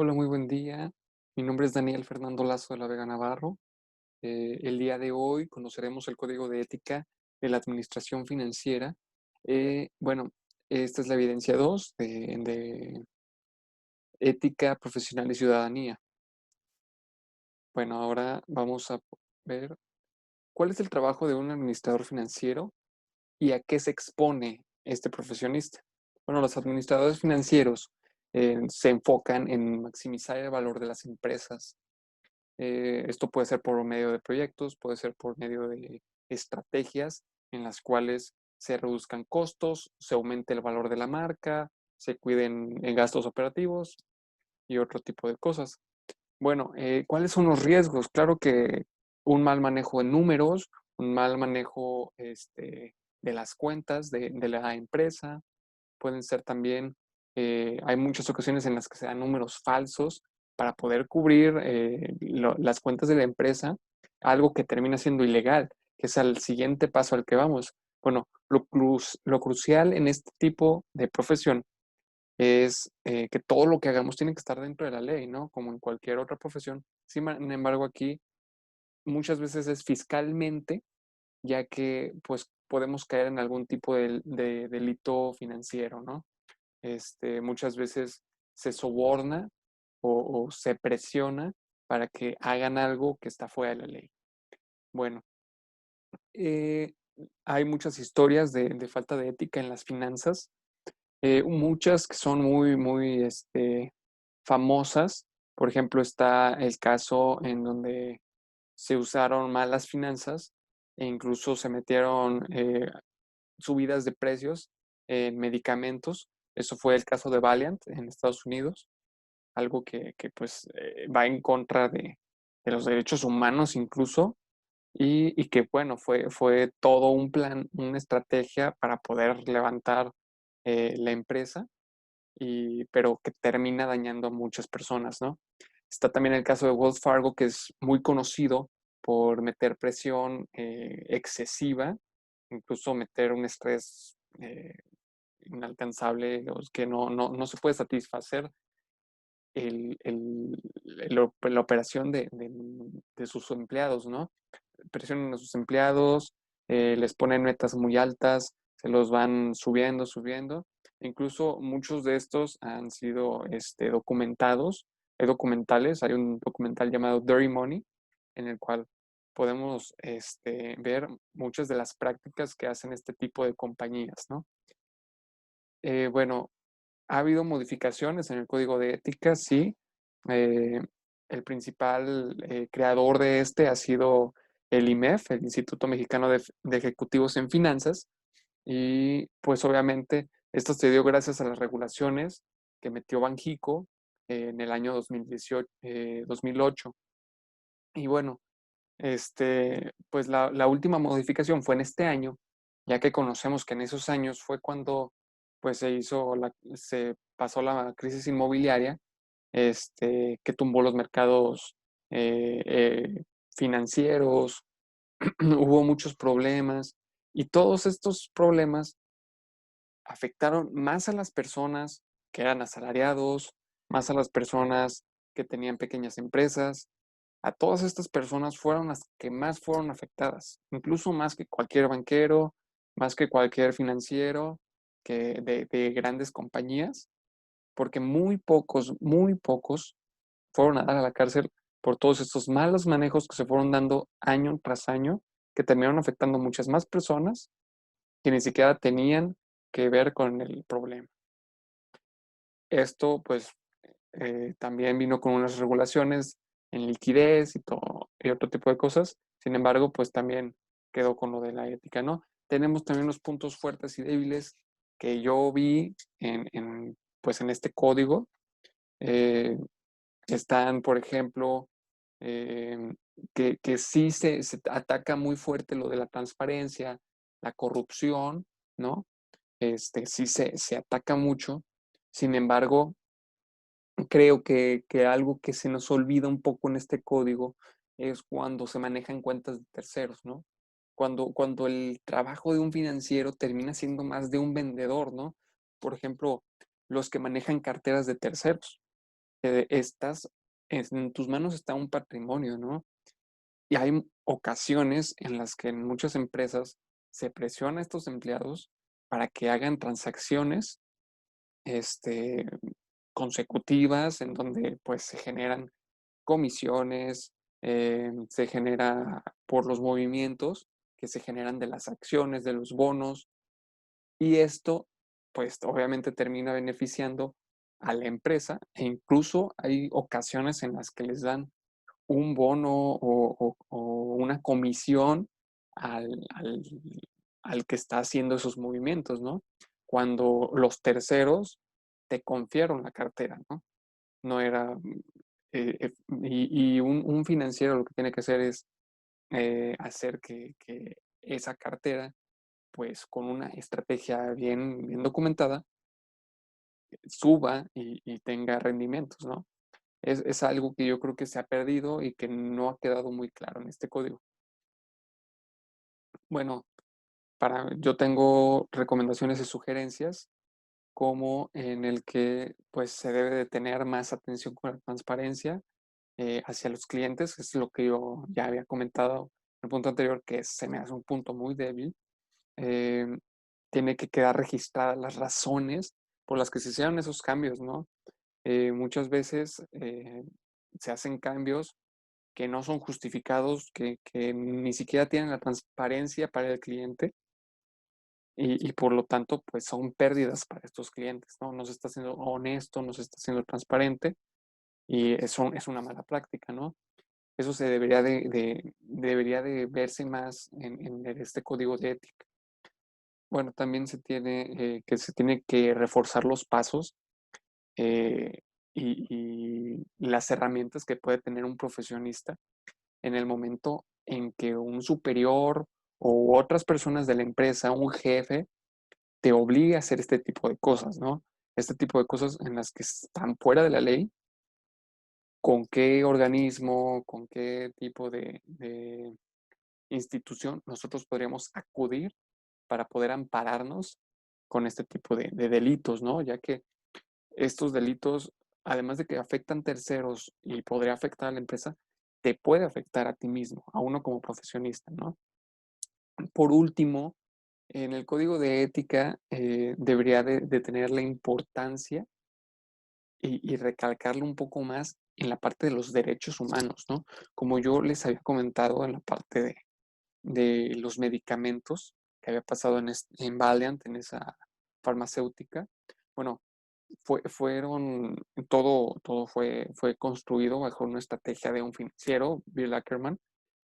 Hola, muy buen día. Mi nombre es Daniel Fernando Lazo de la Vega Navarro. El día de hoy conoceremos el Código de Ética de la Administración Financiera. Bueno, esta es la evidencia 2 de Ética Profesional y Ciudadanía. Bueno, ahora vamos a ver cuál es el trabajo de un administrador financiero y a qué se expone este profesionista. Bueno, los administradores financieros se enfocan en maximizar el valor de las empresas. Esto puede ser por medio de proyectos, puede ser por medio de estrategias en las cuales se reduzcan costos, se aumente el valor de la marca, se cuiden gastos operativos y otro tipo de cosas. Bueno, ¿cuáles son los riesgos? Claro que un mal manejo de números, un mal manejo de las cuentas de la empresa, pueden ser también, hay muchas ocasiones en las que se dan números falsos para poder cubrir las cuentas de la empresa, algo que termina siendo ilegal, que es al siguiente paso al que vamos. Bueno, lo crucial en este tipo de profesión es que todo lo que hagamos tiene que estar dentro de la ley, ¿no? Como en cualquier otra profesión. Sin embargo, aquí muchas veces es fiscalmente, ya que pues podemos caer en algún tipo de delito financiero, ¿no? Muchas veces se soborna o se presiona para que hagan algo que está fuera de la ley. Bueno, eh, hay muchas historias de falta de ética en las finanzas, muchas que son muy famosas. Por ejemplo, está el caso en donde se usaron mal las finanzas e incluso se metieron subidas de precios en medicamentos. Eso fue el caso de Valiant en Estados Unidos, algo que pues va en contra de los derechos humanos incluso, y que bueno, fue todo un plan, una estrategia para poder levantar la empresa, pero que termina dañando a muchas personas, ¿no? Está también el caso de Wells Fargo, que es muy conocido por meter presión excesiva, incluso meter un estrés inalcanzable, que no se puede satisfacer la operación de sus empleados, ¿no? Presionan a sus empleados, les ponen metas muy altas, se los van subiendo, subiendo. Incluso muchos de estos han sido documentados. Hay documentales, hay un documental llamado Dirty Money, en el cual podemos ver muchas de las prácticas que hacen este tipo de compañías, ¿no? Bueno, ha habido modificaciones en el código de ética, sí. Eh, el principal creador de este ha sido el IMEF, el Instituto Mexicano de Ejecutivos en Finanzas, y pues obviamente esto se dio gracias a las regulaciones que metió Banjico en el año 2018, 2008. Y bueno, pues la última modificación fue en este año, ya que conocemos que en esos años fue cuando pues se pasó la crisis inmobiliaria, que tumbó los mercados financieros, hubo muchos problemas y todos estos problemas afectaron más a las personas que eran asalariados, más a las personas que tenían pequeñas empresas. A todas estas personas fueron las que más fueron afectadas, incluso más que cualquier banquero, más que cualquier financiero, que de grandes compañías, porque muy pocos fueron a dar a la cárcel por todos estos malos manejos que se fueron dando año tras año, que terminaron afectando muchas más personas que ni siquiera tenían que ver con el problema. Esto, pues, también vino con unas regulaciones en liquidez y todo, y otro tipo de cosas. Sin embargo, pues también quedó con lo de la ética, ¿no? Tenemos también los puntos fuertes y débiles que yo vi pues en este código. Eh, Están, por ejemplo, que sí se ataca muy fuerte lo de la transparencia, la corrupción, ¿no? Sí se ataca mucho. Sin embargo, creo que algo que se nos olvida un poco en este código es cuando se manejan cuentas de terceros, ¿no? Cuando el trabajo de un financiero termina siendo más de un vendedor, ¿no? Por ejemplo, los que manejan carteras de terceros. estás, en tus manos está un patrimonio, ¿no? Y hay ocasiones en las que en muchas empresas se presiona a estos empleados para que hagan transacciones, este, consecutivas, en donde pues se generan comisiones, se genera por los movimientos que se generan de las acciones, de los bonos, y esto pues obviamente termina beneficiando a la empresa e incluso hay ocasiones en las que les dan un bono o una comisión al, al, al que está haciendo esos movimientos, ¿no? Cuando los terceros te confiaron la cartera, ¿no? No era, y un financiero lo que tiene que hacer es hacer que esa cartera, pues con una estrategia bien documentada, suba y tenga rendimientos, ¿no? Es algo que yo creo que se ha perdido y que no ha quedado muy claro en este código. Bueno, yo tengo recomendaciones y sugerencias como en el que pues se debe de tener más atención con la transparencia hacia los clientes, es lo que yo ya había comentado en el punto anterior, que se me hace un punto muy débil. Eh, Tiene que quedar registradas las razones por las que se hicieron esos cambios, ¿no? Muchas veces se hacen cambios que no son justificados, que ni siquiera tienen la transparencia para el cliente y por lo tanto, pues son pérdidas para estos clientes, ¿no? No se está siendo honesto, no se está siendo transparente y eso es una mala práctica, ¿no? Eso se debería de verse más en este código de ética. Bueno, también se tiene que reforzar los pasos eh, y las herramientas que puede tener un profesionista en el momento en que un superior o otras personas de la empresa, un jefe, te obligue a hacer este tipo de cosas, ¿no? Este tipo de cosas en las que están fuera de la ley, con qué organismo, con qué tipo de institución nosotros podríamos acudir para poder ampararnos con este tipo de delitos, ¿no? Ya que estos delitos, además de que afectan terceros y podría afectar a la empresa, te puede afectar a ti mismo, a uno como profesionista, ¿no? Por último, en el código de ética debería de tener la importancia y recalcarlo un poco más en la parte de los derechos humanos, ¿no? Como yo les había comentado en la parte de los medicamentos que había pasado en Valiant, en esa farmacéutica, bueno, todo fue construido bajo una estrategia de un financiero, Bill Ackerman,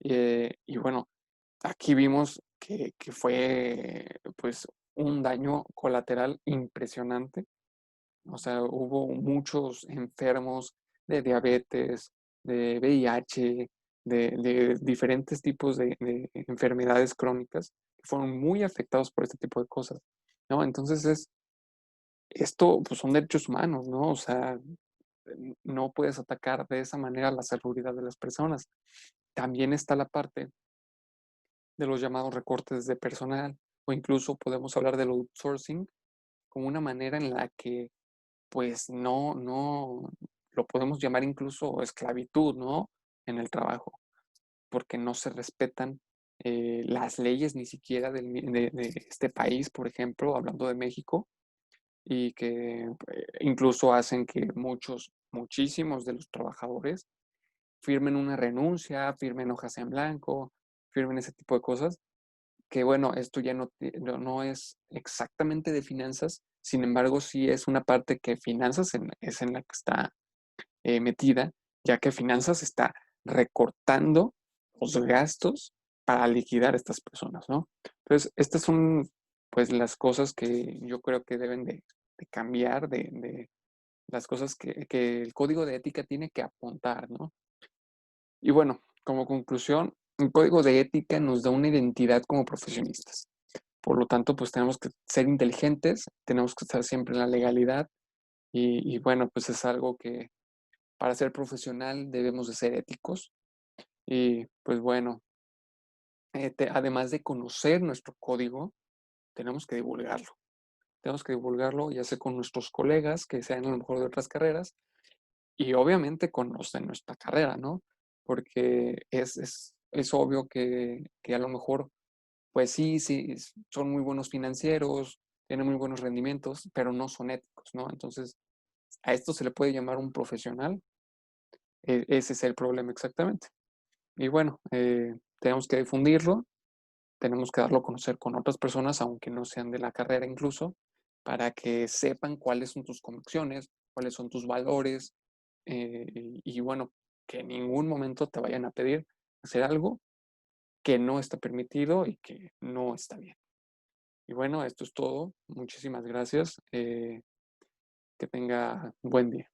y bueno, aquí vimos que fue pues un daño colateral impresionante. O sea, hubo muchos enfermos de diabetes, de VIH, de diferentes tipos de enfermedades crónicas que fueron muy afectados por este tipo de cosas, ¿no? Entonces esto pues son derechos humanos, ¿no? O sea, no puedes atacar de esa manera la seguridad de las personas. También está la parte de los llamados recortes de personal o incluso podemos hablar del outsourcing como una manera en la que pues no lo podemos llamar incluso esclavitud, ¿no? En el trabajo, porque no se respetan las leyes ni siquiera de este país, por ejemplo, hablando de México, y que incluso hacen que muchísimos de los trabajadores firmen una renuncia, firmen hojas en blanco, firmen ese tipo de cosas, que bueno, esto ya no es exactamente de finanzas, sin embargo, sí es una parte que finanzas es en la que está metida, ya que finanzas está recortando los gastos para liquidar a estas personas, ¿no? Entonces, estas son pues las cosas que yo creo que deben de cambiar, de las cosas que el código de ética tiene que apuntar, ¿no? Y bueno, como conclusión, el código de ética nos da una identidad como profesionistas. Por lo tanto, pues tenemos que ser inteligentes, tenemos que estar siempre en la legalidad y bueno, pues es algo que para ser profesional debemos de ser éticos y pues bueno, además de conocer nuestro código, tenemos que divulgarlo. Tenemos que divulgarlo ya sea con nuestros colegas que sean a lo mejor de otras carreras y obviamente con los de nuestra carrera, ¿no? Porque es obvio que a lo mejor, pues sí, son muy buenos financieros, tienen muy buenos rendimientos, pero no son éticos, ¿no? Entonces, ¿a esto se le puede llamar un profesional? Ese es el problema exactamente. Y bueno, tenemos que difundirlo, tenemos que darlo a conocer con otras personas, aunque no sean de la carrera incluso, para que sepan cuáles son tus convicciones, cuáles son tus valores, y bueno, que en ningún momento te vayan a pedir hacer algo que no está permitido y que no está bien. Y bueno, esto es todo. Muchísimas gracias. Que tenga buen día.